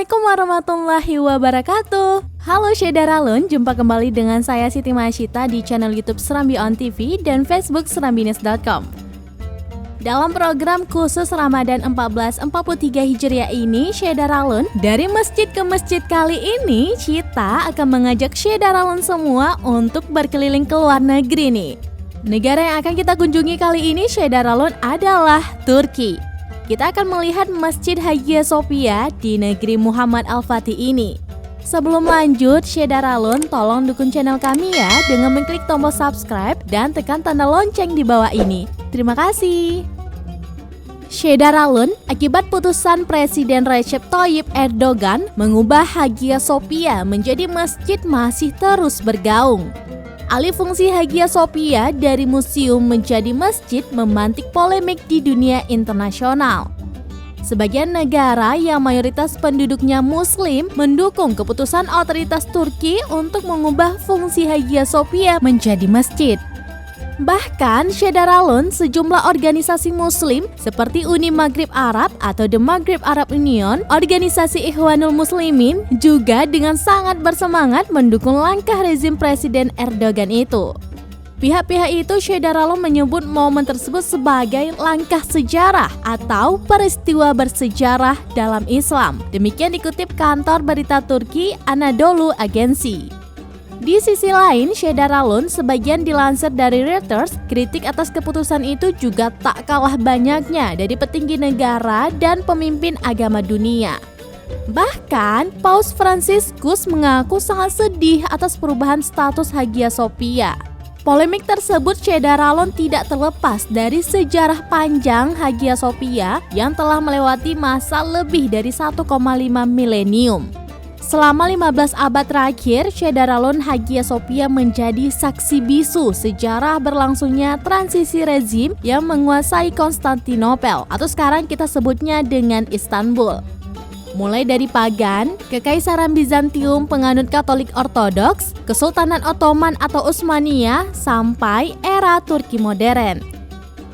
Assalamualaikum warahmatullahi wabarakatuh. Halo Syedaralun, jumpa kembali dengan saya Siti Masyita di channel YouTube Serambi On TV dan Facebook serambinews.com. Dalam program khusus Ramadan 1443 Hijriah ini, Syedaralun, dari masjid ke masjid kali ini, kita akan mengajak Syedaralun semua untuk berkeliling ke luar negeri nih. Negara yang akan kita kunjungi kali ini, Syedaralun, adalah Turki. Kita akan melihat Masjid Hagia Sophia di negeri Muhammad Al-Fatih ini. Sebelum lanjut, Syedaralun, tolong dukung channel kami ya dengan mengklik tombol subscribe dan tekan tanda lonceng di bawah ini. Terima kasih. Syedaralun, akibat putusan Presiden Recep Tayyip Erdogan mengubah Hagia Sophia menjadi masjid masih terus bergaung. Alih fungsi Hagia Sophia dari museum menjadi masjid memantik polemik di dunia internasional. Sebagian negara yang mayoritas penduduknya Muslim mendukung keputusan otoritas Turki untuk mengubah fungsi Hagia Sophia menjadi masjid. Bahkan, Syedaralun, sejumlah organisasi Muslim seperti Uni Maghrib Arab atau The Maghrib Arab Union, organisasi Ikhwanul Muslimin juga dengan sangat bersemangat mendukung langkah rezim Presiden Erdogan itu. Pihak-pihak itu, Syedaralun, menyebut momen tersebut sebagai langkah sejarah atau peristiwa bersejarah dalam Islam. Demikian dikutip kantor berita Turki Anadolu Agency. Di sisi lain, Syedaralun, sebagian dilansir dari Reuters, kritik atas keputusan itu juga tak kalah banyaknya dari petinggi negara dan pemimpin agama dunia. Bahkan, Paus Fransiskus mengaku sangat sedih atas perubahan status Hagia Sophia. Polemik tersebut, Syedaralun, tidak terlepas dari sejarah panjang Hagia Sophia yang telah melewati masa lebih dari 1,5 milenium. Selama 15 abad terakhir, Syedaralun, Hagia Sophia menjadi saksi bisu sejarah berlangsungnya transisi rezim yang menguasai Konstantinopel atau sekarang kita sebutnya dengan Istanbul. Mulai dari pagan, Kekaisaran Bizantium penganut Katolik Ortodoks, Kesultanan Ottoman atau Utsmaniyah, sampai era Turki modern.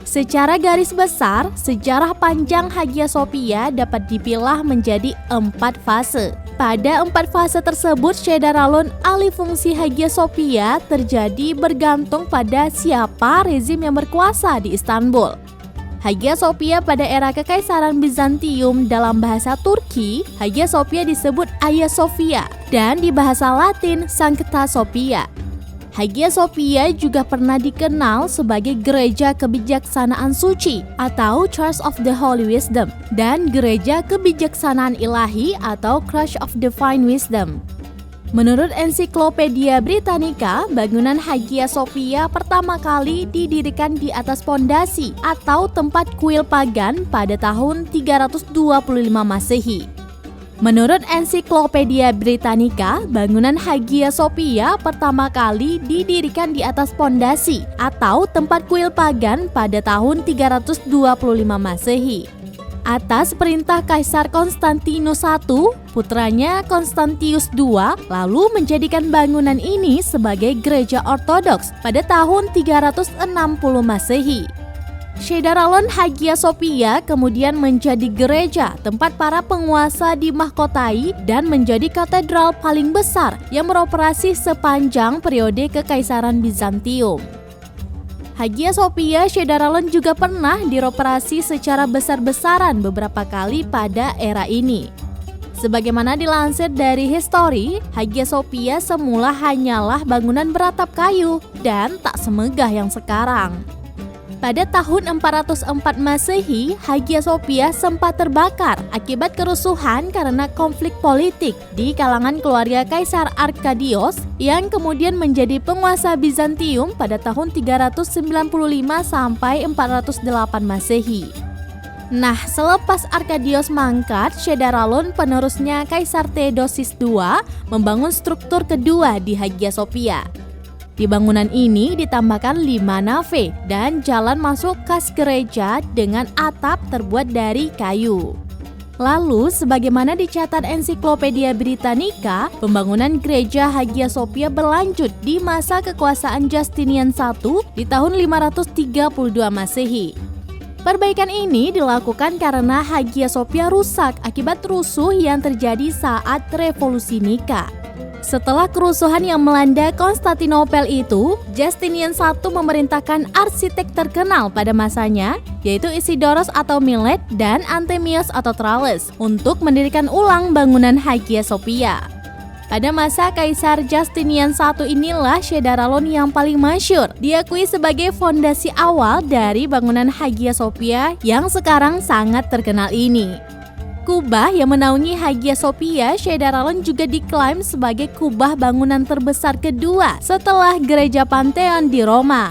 Secara garis besar, sejarah panjang Hagia Sophia dapat dipilah menjadi 4 fase. Pada 4 fase tersebut, Syedaralun, alih fungsi Hagia Sophia terjadi bergantung pada siapa rezim yang berkuasa di Istanbul. Hagia Sophia pada era Kekaisaran Bizantium dalam bahasa Turki, Hagia Sophia disebut Hagia Sophia dan di bahasa Latin Sancta Sophia. Hagia Sophia juga pernah dikenal sebagai Gereja Kebijaksanaan Suci atau Church of the Holy Wisdom dan Gereja Kebijaksanaan Ilahi atau Church of Divine Wisdom. Menurut Ensiklopedia Britannica, bangunan Hagia Sophia pertama kali didirikan di atas pondasi atau tempat kuil pagan pada tahun 325 Masehi. Menurut Ensiklopedia Britannica, bangunan Hagia Sophia pertama kali didirikan di atas pondasi atau tempat kuil pagan pada tahun 325 Masehi. Atas perintah Kaisar Konstantinus I, putranya Konstantius II lalu menjadikan bangunan ini sebagai gereja ortodoks pada tahun 360 Masehi. Syedaralun, Hagia Sophia kemudian menjadi gereja tempat para penguasa dimahkotai dan menjadi katedral paling besar yang beroperasi sepanjang periode Kekaisaran Bizantium. Hagia Sophia, Syedaralun, juga pernah dioperasi secara besar-besaran beberapa kali pada era ini. Sebagaimana dilansir dari History, Hagia Sophia semula hanyalah bangunan beratap kayu dan tak semegah yang sekarang. Pada tahun 404 Masehi, Hagia Sophia sempat terbakar akibat kerusuhan karena konflik politik di kalangan keluarga Kaisar Arkadios yang kemudian menjadi penguasa Bizantium pada tahun 395 sampai 408 Masehi. Nah, selepas Arkadios mangkat, Syedaralun, penerusnya Kaisar Theodosius II, membangun struktur kedua di Hagia Sophia. Di bangunan ini ditambahkan 5 nave dan jalan masuk khas gereja dengan atap terbuat dari kayu. Lalu, sebagaimana dicatat Ensiklopedia Britannica, pembangunan gereja Hagia Sophia berlanjut di masa kekuasaan Justinian I di tahun 532 Masehi. Perbaikan ini dilakukan karena Hagia Sophia rusak akibat rusuh yang terjadi saat revolusi Nika. Setelah kerusuhan yang melanda Konstantinopel itu, Justinian I memerintahkan arsitek terkenal pada masanya, yaitu Isidoros atau Milet dan Anthemius atau Thales, untuk mendirikan ulang bangunan Hagia Sophia. Pada masa Kaisar Justinian I inilah Chedorlaoen yang paling masyhur, diakui sebagai fondasi awal dari bangunan Hagia Sophia yang sekarang sangat terkenal ini. Kubah yang menaungi Hagia Sophia, Chedorlaoen juga diklaim sebagai kubah bangunan terbesar kedua setelah Gereja Pantheon di Roma.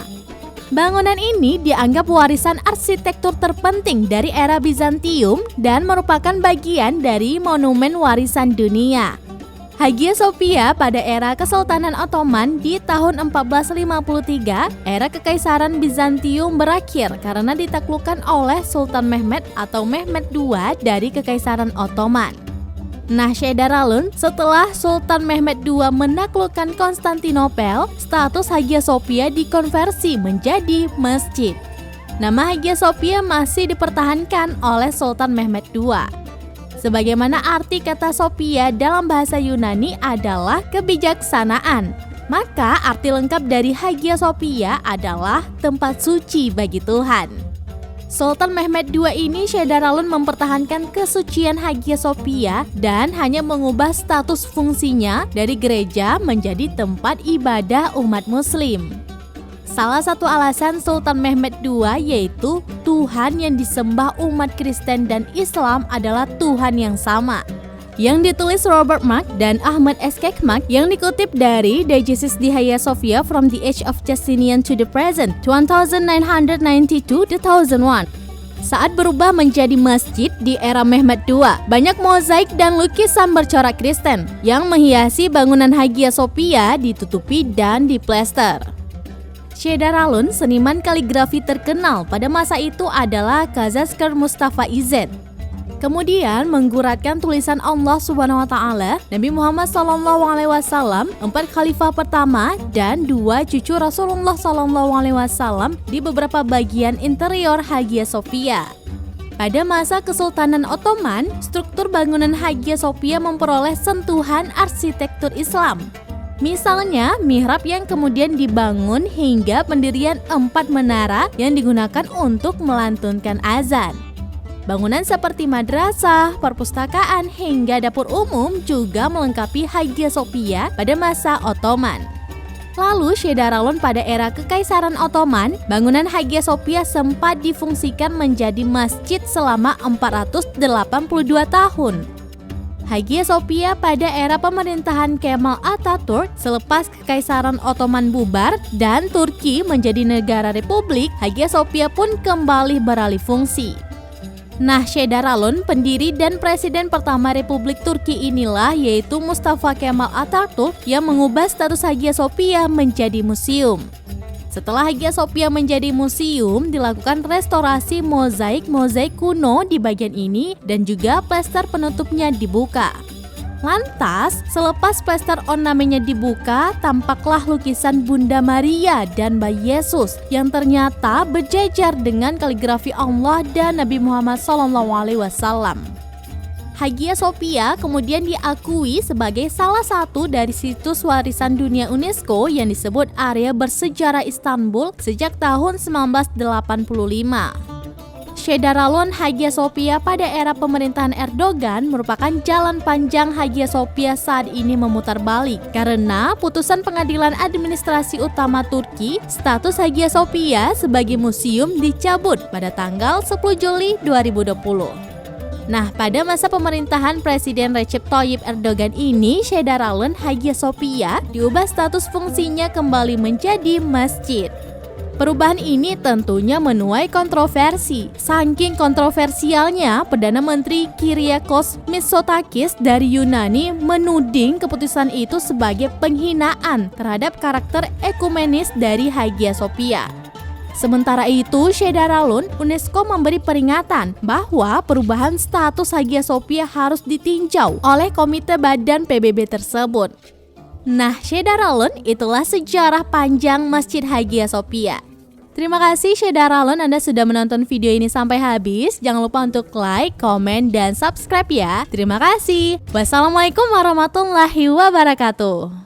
Bangunan ini dianggap warisan arsitektur terpenting dari era Bizantium dan merupakan bagian dari monumen warisan dunia. Hagia Sophia pada era Kesultanan Ottoman di tahun 1453, era Kekaisaran Bizantium berakhir karena ditaklukkan oleh Sultan Mehmed atau Mehmed II dari Kekaisaran Ottoman. Nah, Chedorlaoen setelah Sultan Mehmed II menaklukkan Konstantinopel, status Hagia Sophia dikonversi menjadi masjid. Nama Hagia Sophia masih dipertahankan oleh Sultan Mehmed II. Sebagaimana arti kata Sophia dalam bahasa Yunani adalah kebijaksanaan, maka arti lengkap dari Hagia Sophia adalah tempat suci bagi Tuhan. Sultan Mehmed II ini Chedorlaoen mempertahankan kesucian Hagia Sophia dan hanya mengubah status fungsinya dari gereja menjadi tempat ibadah umat muslim. Salah satu alasan Sultan Mehmed II yaitu Tuhan yang disembah umat Kristen dan Islam adalah Tuhan yang sama. Yang ditulis Robert Mark dan Ahmad S. Kekmak yang dikutip dari Deigesis di Hagia Sophia from the Age of Justinian to the Present, 1992-2001. Saat berubah menjadi masjid di era Mehmed II, banyak mozaik dan lukisan bercorak Kristen yang menghiasi bangunan Hagia Sophia ditutupi dan diplester. Chedorlaoen, seniman kaligrafi terkenal pada masa itu adalah Kazazker Mustafa Izet. Kemudian mengguratkan tulisan Allah Subhanahu wa taala, Nabi Muhammad SAW, 4 khalifah pertama dan 2 cucu Rasulullah SAW di beberapa bagian interior Hagia Sophia. Pada masa Kesultanan Ottoman, struktur bangunan Hagia Sophia memperoleh sentuhan arsitektur Islam. Misalnya, mihrab yang kemudian dibangun hingga pendirian 4 menara yang digunakan untuk melantunkan azan. Bangunan seperti madrasah, perpustakaan, hingga dapur umum juga melengkapi Hagia Sophia pada masa Ottoman. Lalu, Chedorlaoen pada era Kekaisaran Ottoman, bangunan Hagia Sophia sempat difungsikan menjadi masjid selama 482 tahun. Hagia Sophia pada era pemerintahan Kemal Atatürk selepas Kekaisaran Ottoman bubar dan Turki menjadi negara republik, Hagia Sophia pun kembali beralih fungsi. Nah, Chedorlaoen, pendiri dan presiden pertama Republik Turki inilah yaitu Mustafa Kemal Atatürk yang mengubah status Hagia Sophia menjadi museum. Setelah Hagia Sophia menjadi museum, dilakukan restorasi mozaik kuno di bagian ini dan juga plester penutupnya dibuka. Lantas, selepas plester ornamennya dibuka, tampaklah lukisan Bunda Maria dan Bayi Yesus yang ternyata berjejer dengan kaligrafi Allah dan Nabi Muhammad SAW. Hagia Sophia kemudian diakui sebagai salah satu dari situs warisan dunia UNESCO yang disebut area bersejarah Istanbul sejak tahun 1985. Chedorlaoen Hagia Sophia pada era pemerintahan Erdogan merupakan jalan panjang Hagia Sophia saat ini memutar balik karena putusan Pengadilan Administrasi Utama Turki, status Hagia Sophia sebagai museum dicabut pada tanggal 10 Juli 2020. Nah, pada masa pemerintahan Presiden Recep Tayyip Erdogan ini, Chedorlaoen Hagia Sophia diubah status fungsinya kembali menjadi masjid. Perubahan ini tentunya menuai kontroversi. Saking kontroversialnya, Perdana Menteri Kyriakos Mitsotakis dari Yunani menuding keputusan itu sebagai penghinaan terhadap karakter ekumenis dari Hagia Sophia. Sementara itu, Chedorlaoen, UNESCO memberi peringatan bahwa perubahan status Hagia Sophia harus ditinjau oleh Komite Badan PBB tersebut. Nah, Chedorlaoen itulah sejarah panjang Masjid Hagia Sophia. Terima kasih Syederalon, Anda sudah menonton video ini sampai habis. Jangan lupa untuk like, komen, dan subscribe ya. Terima kasih. Wassalamualaikum warahmatullahi wabarakatuh.